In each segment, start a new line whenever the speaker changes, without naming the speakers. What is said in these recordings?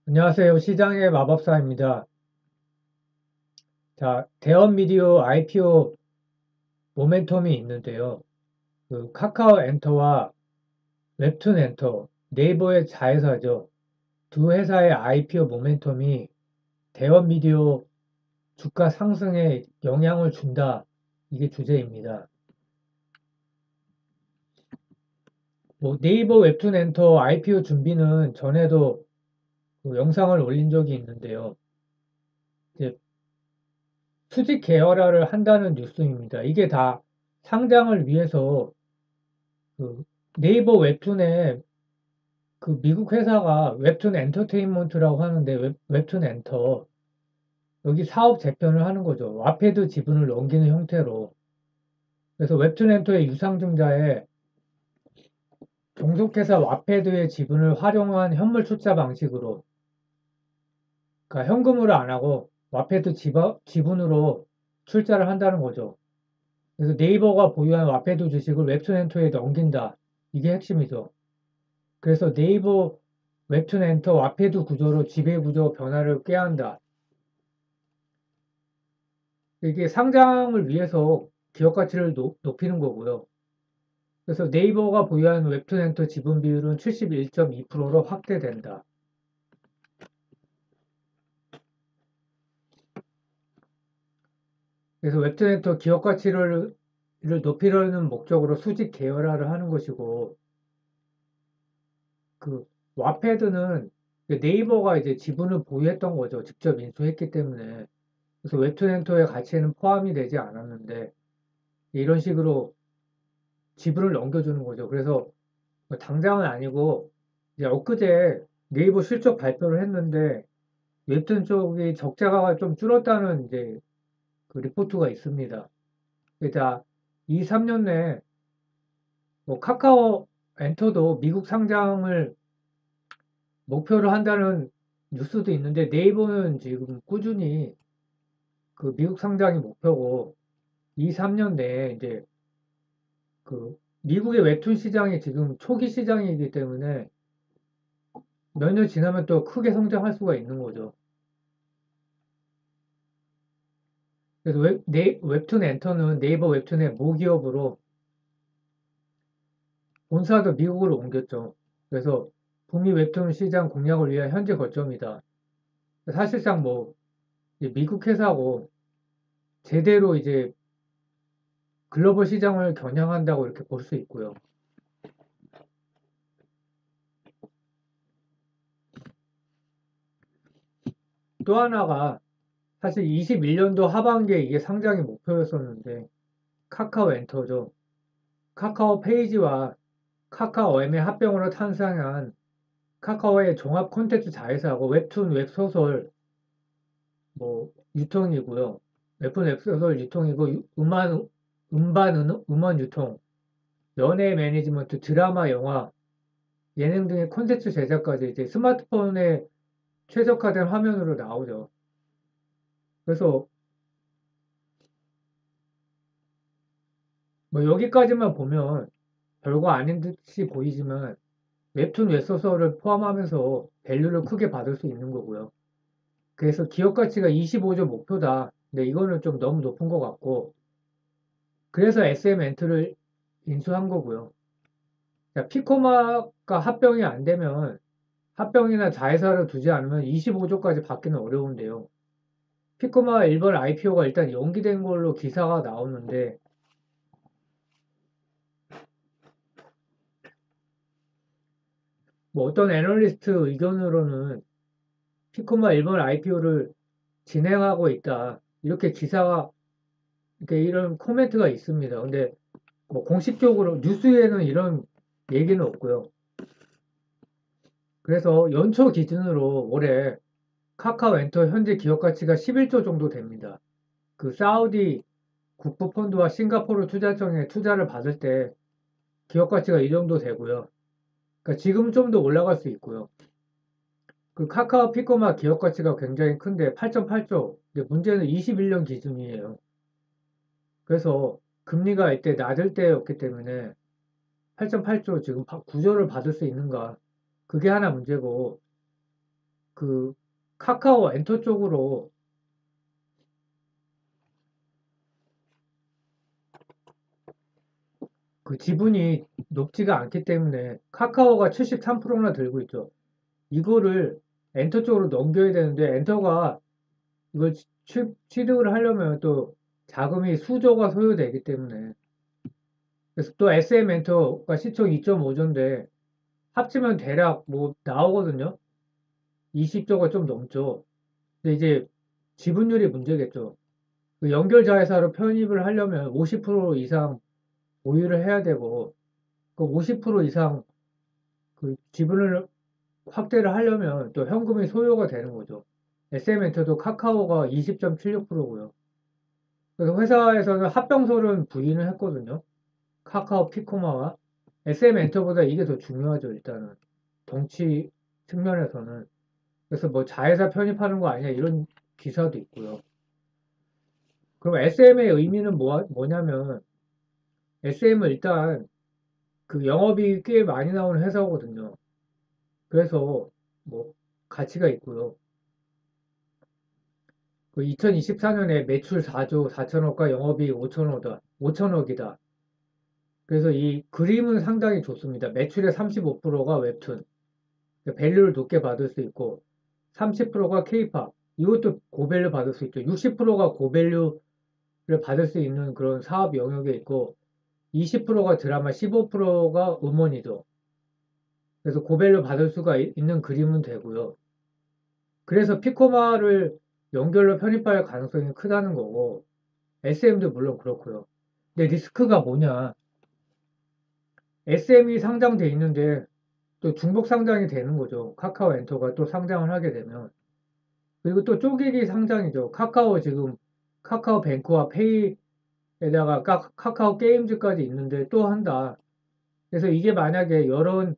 안녕하세요. 시장의 마법사입니다. 자, 대형 미디어 IPO 모멘텀이 있는데요. 카카오 엔터와 웹툰 엔터, 네이버의 자회사죠. 두 회사의 IPO 모멘텀이 대형 미디어 주가 상승에 영향을 준다. 이게 주제입니다. 네이버 웹툰 엔터 IPO 준비는 전에도 그 영상을 올린 적이 있는데요. 이제 수직 계열화를 한다는 뉴스입니다. 이게 다 상장을 위해서 그 네이버 웹툰에 그 미국 회사가 웹툰 엔터테인먼트라고 하는데 웹툰 엔터 여기 사업 재편을 하는 거죠. 와패드 지분을 넘기는 형태로. 그래서 웹툰 엔터의 유상증자에 종속회사 와패드의 지분을 활용한 현물 출자 방식으로, 그러니까 현금으로 안 하고 와패드 지분으로 출자를 한다는 거죠. 그래서 네이버가 보유한 와패드 주식을 웹툰 엔터에 넘긴다. 이게 핵심이죠. 그래서 네이버 웹툰 엔터 와패드 구조로 지배구조 변화를 꾀한다. 이게 상장을 위해서 기업 가치를 높이는 거고요. 그래서 네이버가 보유한 웹툰 엔터 지분 비율은 71.2%로 확대된다. 그래서 웹툰 엔터 기업 가치를 높이려는 목적으로 수직 계열화를 하는 것이고, 그 와패드는 네이버가 이제 지분을 보유했던 거죠. 직접 인수했기 때문에. 그래서 웹툰 엔터의 가치에는 포함이 되지 않았는데 이런 식으로 지분을 넘겨주는 거죠. 그래서 뭐 당장은 아니고 이제 엊그제 네이버 실적 발표를 했는데 웹툰 쪽이 적자가 좀 줄었다는 이제 그 리포트가 있습니다. 그러니까 2, 3년 내에 뭐 카카오 엔터도 미국 상장을 목표로 한다는 뉴스도 있는데 네이버는 지금 꾸준히 그 미국 상장이 목표고 2, 3년 내에 이제 그 미국의 웹툰 시장이 지금 초기 시장이기 때문에 몇 년 지나면 또 크게 성장할 수가 있는 거죠. 그래서 웹툰 엔터는 네이버 웹툰의 모기업으로 본사도 미국으로 옮겼죠. 그래서 북미 웹툰 시장 공략을 위한 현재 거점이다. 사실상 뭐 이제 미국 회사고 제대로 이제 글로벌 시장을 겨냥한다고 이렇게 볼 수 있고요. 또 하나가 사실 21년도 하반기에 이게 상장이 목표였었는데 카카오 엔터죠. 카카오 페이지와 카카오엠의 합병으로 탄생한 카카오의 종합 콘텐츠 자회사하고 웹툰, 웹소설 뭐 유통이고요. 웹툰, 웹소설 유통이고 음반 유통, 연예 매니지먼트, 드라마, 영화, 예능 등의 콘텐츠 제작까지 이제 스마트폰에 최적화된 화면으로 나오죠. 그래서 뭐 여기까지만 보면 별거 아닌 듯이 보이지만 웹툰, 웹소설을 포함하면서 밸류를 크게 받을 수 있는 거고요. 그래서 기업 가치가 25조 목표다. 근데 이거는 좀 너무 높은 것 같고, 그래서 SM엔트를 인수한 거고요. 자, 피코마가 합병이 안 되면, 합병이나 자회사를 두지 않으면 25조까지 받기는 어려운데요. 피코마 일본 IPO가 일단 연기된 걸로 기사가 나오는데, 뭐 어떤 애널리스트 의견으로는 피코마 일본 IPO를 진행하고 있다. 이렇게 기사가, 이렇게 이런 코멘트가 있습니다. 근데 뭐 공식적으로 뉴스에는 이런 얘기는 없고요. 그래서 연초 기준으로 올해 카카오 엔터 현재 기업 가치가 11조 정도 됩니다. 그 사우디 국부펀드와 싱가포르 투자청에 투자를 받을 때 기업 가치가 이 정도 되고요. 그러니까 지금 좀 더 올라갈 수 있고요. 그 카카오 피코마 기업 가치가 굉장히 큰데 8.8조. 근데 문제는 21년 기준이에요. 그래서 금리가 이때 낮을 때였기 때문에 8.8조 지금 구조를 받을 수 있는가? 그게 하나 문제고 그 카카오 엔터 쪽으로 그 지분이 높지가 않기 때문에 카카오가 73%나 들고 있죠. 이거를 엔터 쪽으로 넘겨야 되는데 엔터가 이걸 취득을 하려면 또 자금이 수조가 소요되기 때문에 그래서 또 SM 엔터가 시총 2.5조인데 합치면 대략 뭐 나오거든요. 20조가 좀 넘죠. 근데 이제 지분율이 문제겠죠. 그 연결 자회사로 편입을 하려면 50% 이상 보유를 해야 되고 그 50% 이상 그 지분을 확대를 하려면 또 현금이 소요가 되는 거죠. SM엔터도 카카오가 20.76%고요. 그래서 회사에서는 합병설은 부인을 했거든요. 카카오 피코마와 SM엔터보다 이게 더 중요하죠. 일단은 덩치 측면에서는. 그래서 뭐 자회사 편입하는 거 아니냐 이런 기사도 있고요. 그럼 SM의 의미는 뭐냐면 SM은 일단 그 영업이익이 꽤 많이 나오는 회사거든요. 그래서 뭐 가치가 있고요. 그 2024년에 매출 4조 4천억과 영업이익 5천억이다. 그래서 이 그림은 상당히 좋습니다. 매출의 35%가 웹툰, 밸류를 높게 받을 수 있고 30%가 K-팝, 이것도 고밸류 받을 수 있죠. 60%가 고밸류를 받을 수 있는 그런 사업 영역에 있고 20%가 드라마, 15%가 음원이죠. 그래서 고밸류 받을 수가 있는 그림은 되고요. 그래서 피코마를 연결로 편입할 가능성이 크다는 거고 SM도 물론 그렇고요. 근데 리스크가 뭐냐? SM이 상장돼 있는데 또 중복 상장이 되는 거죠. 카카오 엔터가 또 상장을 하게 되면. 그리고 또 쪼개기 상장이죠. 카카오 지금 카카오 뱅크와 페이에다가 카카오 게임즈까지 있는데 또 한다. 그래서 이게 만약에 여러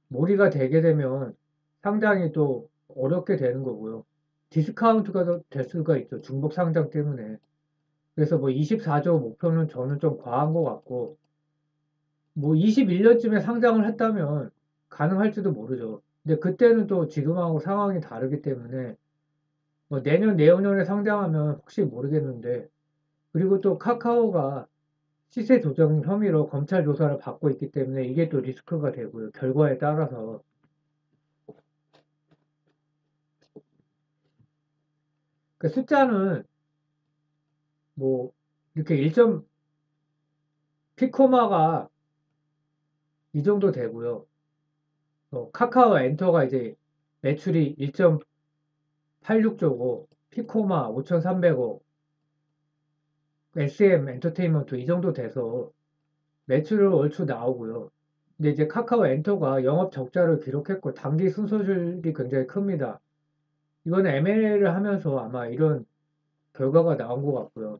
몰이가 되게 되면 상당히 또 어렵게 되는 거고요. 디스카운트가 될 수가 있죠. 중복 상장 때문에. 그래서 뭐 24조 목표는 저는 좀 과한 것 같고, 뭐 21년쯤에 상장을 했다면 가능할지도 모르죠. 근데 그때는 또 지금하고 상황이 다르기 때문에 뭐 내년, 내후년에 상장하면 혹시 모르겠는데, 그리고 또 카카오가 시세 조정 혐의로 검찰 조사를 받고 있기 때문에 이게 또 리스크가 되고요. 결과에 따라서. 그 숫자는 뭐 이렇게 1점 피코마가 이 정도 되고요. 카카오 엔터가 이제 매출이 1.86조고 피코마 5,300억, SM 엔터테인먼트 이 정도 돼서 매출을 얼추 나오고요. 근데 이제 카카오 엔터가 영업 적자를 기록했고 당기 순서율이 굉장히 큽니다. 이거는 M&A를 하면서 아마 이런 결과가 나온 것 같고요.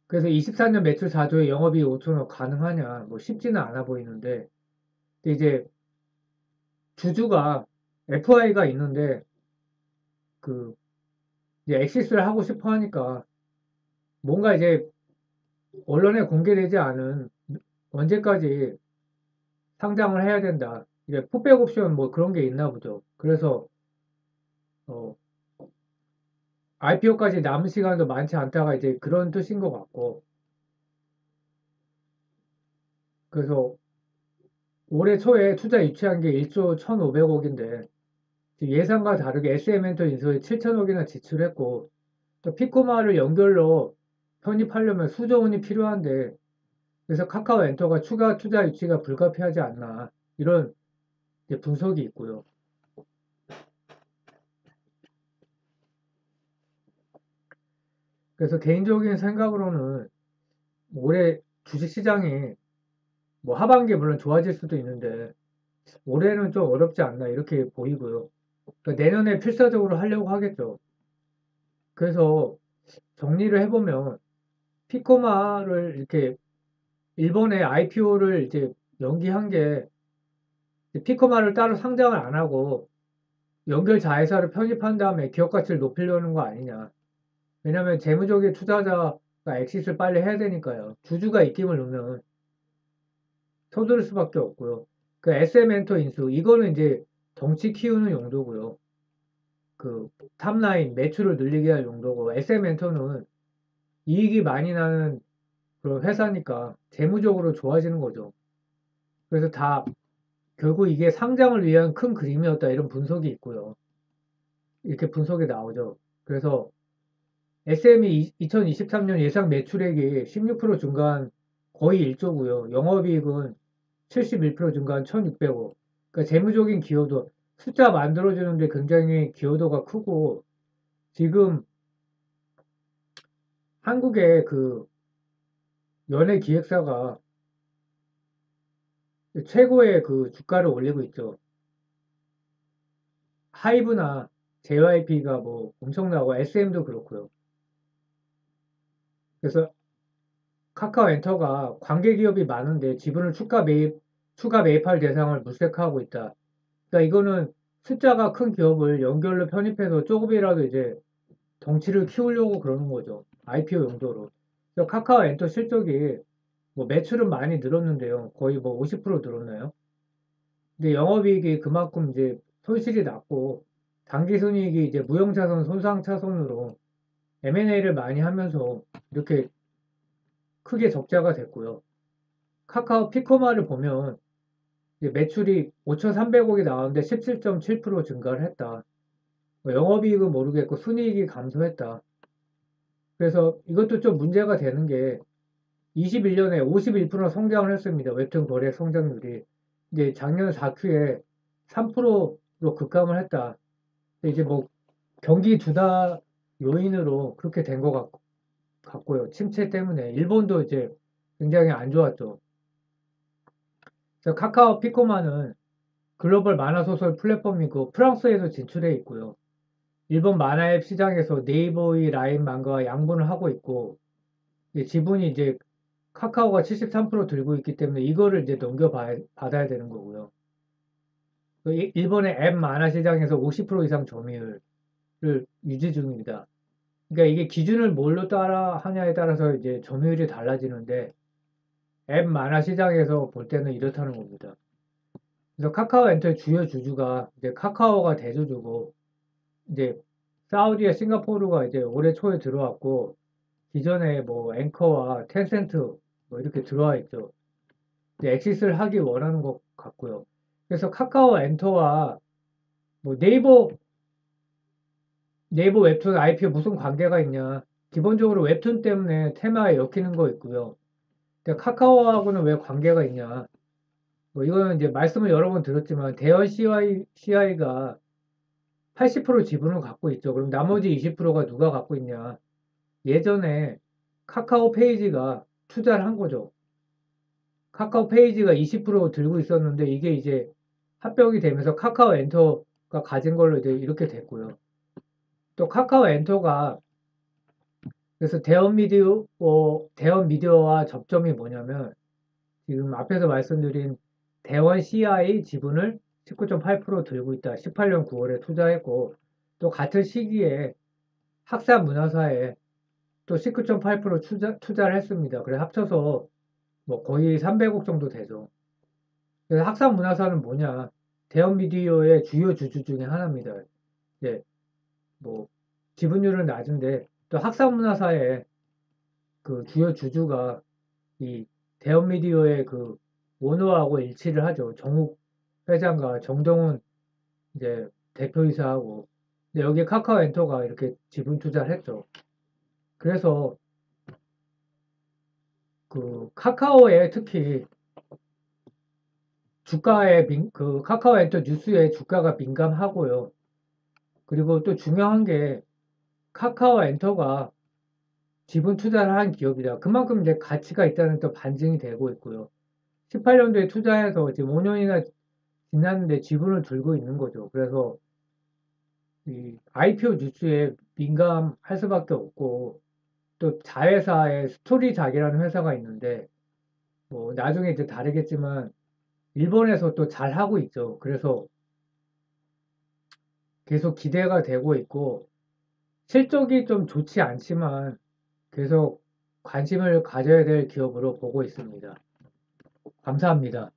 그래서 24년 매출 4조에 영업이익 5천억 가능하냐? 뭐 쉽지는 않아 보이는데, 근데 이제 주주가 FI가 있는데 그 이제 엑시스를 하고 싶어 하니까 뭔가 이제 언론에 공개되지 않은 언제까지 상장을 해야 된다. 이제 풋백 옵션 뭐 그런 게 있나 보죠. 그래서 IPO까지 남은 시간도 많지 않다가 이제 그런 뜻인 것 같고, 그래서 올해 초에 투자 유치한 게 1조 1,500억인데 예상과 다르게 SM엔터 인수에 7천억이나 지출했고, 또 피코마를 연결로 편입하려면 수조 원이 필요한데, 그래서 카카오 엔터가 추가 투자 유치가 불가피하지 않나 이런 분석이 있고요. 그래서 개인적인 생각으로는 올해 주식시장이 뭐 하반기에 물론 좋아질 수도 있는데 올해는 좀 어렵지 않나 이렇게 보이고요. 그러니까 내년에 필사적으로 하려고 하겠죠. 그래서 정리를 해보면 피코마를 이렇게 일본에 IPO를 이제 연기한 게 피코마를 따로 상장을 안 하고 연결 자회사를 편입한 다음에 기업 가치를 높이려는 거 아니냐. 왜냐하면 재무적인 투자자가 엑시스를 빨리 해야 되니까요. 주주가 입김을 넣으면 서두를 수밖에 없고요. 그 SM 엔터 인수 이거는 이제 덩치 키우는 용도고요. 그 탑라인 매출을 늘리게 할 용도고, SM엔터는 이익이 많이 나는 그런 회사니까 재무적으로 좋아지는 거죠. 그래서 다 결국 이게 상장을 위한 큰 그림이었다, 이런 분석이 있고요. 이렇게 분석이 나오죠. 그래서 SM이 2023년 예상 매출액이 16% 증가한 거의 1조고요. 영업이익은 71% 증가한 1,600억. 그러니까 재무적인 기여도, 숫자 만들어주는데 굉장히 기여도가 크고, 지금 한국의 그 연예 기획사가 최고의 그 주가를 올리고 있죠. 하이브나 JYP가 뭐 엄청나고, SM도 그렇고요. 그래서 카카오 엔터가 관계 기업이 많은데 지분을 추가 매입할 대상을 물색하고 있다. 그러니까 이거는 숫자가 큰 기업을 연결로 편입해서 조금이라도 이제 덩치를 키우려고 그러는 거죠. IPO 용도로. 그래서 카카오 엔터 실적이 뭐 매출은 많이 늘었는데요. 거의 뭐 50% 늘었나요? 근데 영업이익이 그만큼 이제 손실이 났고, 당기순이익이 이제 무형자산 손상차손으로 M&A를 많이 하면서 이렇게 크게 적자가 됐고요. 카카오 피코마를 보면 이제 매출이 5,300억이 나왔는데 17.7% 증가를 했다. 뭐 영업이익은 모르겠고 순이익이 감소했다. 그래서 이것도 좀 문제가 되는 게, 21년에 51% 성장을 했습니다. 웹툰 거래 성장률이. 이제 작년 4Q에 3%로 급감을 했다. 이제 뭐 경기 둔화 요인으로 그렇게 된 것 같고요. 침체 때문에 일본도 이제 굉장히 안 좋았죠. 그래서 카카오 피코마는 글로벌 만화소설 플랫폼이고 프랑스에도 진출해 있고요. 일본 만화앱 시장에서 네이버의 라인 망가와 양분을 하고 있고, 지분이 이제 카카오가 73% 들고 있기 때문에 이거를 이제 받아야 되는 거고요. 일본의 앱 만화 시장에서 50% 이상 점유율을 유지 중입니다. 그러니까 이게 기준을 뭘로 따라 하냐에 따라서 이제 점유율이 달라지는데, 앱 만화 시장에서 볼 때는 이렇다는 겁니다. 그래서 카카오 엔터의 주요 주주가 이제 카카오가 대주주고, 이제 사우디와 싱가포르가 이제 올해 초에 들어왔고, 기존에 뭐 앵커와 텐센트 뭐 이렇게 들어와 있죠. 이제 엑시스를 하기 원하는 것 같고요. 그래서 카카오 엔터와 뭐 네이버 웹툰 IPO 무슨 관계가 있냐? 기본적으로 웹툰 때문에 테마에 엮이는 거 있고요. 근데 카카오하고는 왜 관계가 있냐? 뭐 이거는 이제 말씀을 여러 번 드렸지만, 대연 CI가 80% 지분을 갖고 있죠. 그럼 나머지 20%가 누가 갖고 있냐? 예전에 카카오 페이지가 투자를 한 거죠. 카카오 페이지가 20% 들고 있었는데 이게 이제 합병이 되면서 카카오 엔터가 가진 걸로 이제 이렇게 됐고요. 또 카카오 엔터가, 그래서 대원 미디어와 접점이 뭐냐면, 지금 앞에서 말씀드린 대원 CI 지분을 19.8% 들고 있다. 18년 9월에 투자했고, 또 같은 시기에 학사 문화사에 또 19.8% 투자를 했습니다. 그래 합쳐서 뭐 거의 300억 정도 되죠. 그래서 학사 문화사는 뭐냐? 대형 미디어의 주요 주주 중에 하나입니다. 예, 뭐 지분율은 낮은데 또 학사 문화사의 그 주요 주주가 이 대형 미디어의 그 오너하고 일치를 하죠. 정욱 회장과 정동훈 이제 대표이사하고. 근데 여기에 카카오 엔터가 이렇게 지분 투자를 했죠. 그래서 그 카카오에 특히 그 카카오 엔터 뉴스에 주가가 민감하고요. 그리고 또 중요한 게, 카카오 엔터가 지분 투자를 한 기업이다. 그만큼 이제 가치가 있다는 또 반증이 되고 있고요. 18년도에 투자해서 지금 5년이나 지났는데 지분을 들고 있는 거죠. 그래서 이 IPO 뉴스에 민감할 수밖에 없고, 또 자회사의 스토리작이라는 회사가 있는데, 뭐 나중에 이제 다르겠지만 일본에서 또 잘 하고 있죠. 그래서 계속 기대가 되고 있고, 실적이 좀 좋지 않지만 계속 관심을 가져야 될 기업으로 보고 있습니다. 감사합니다.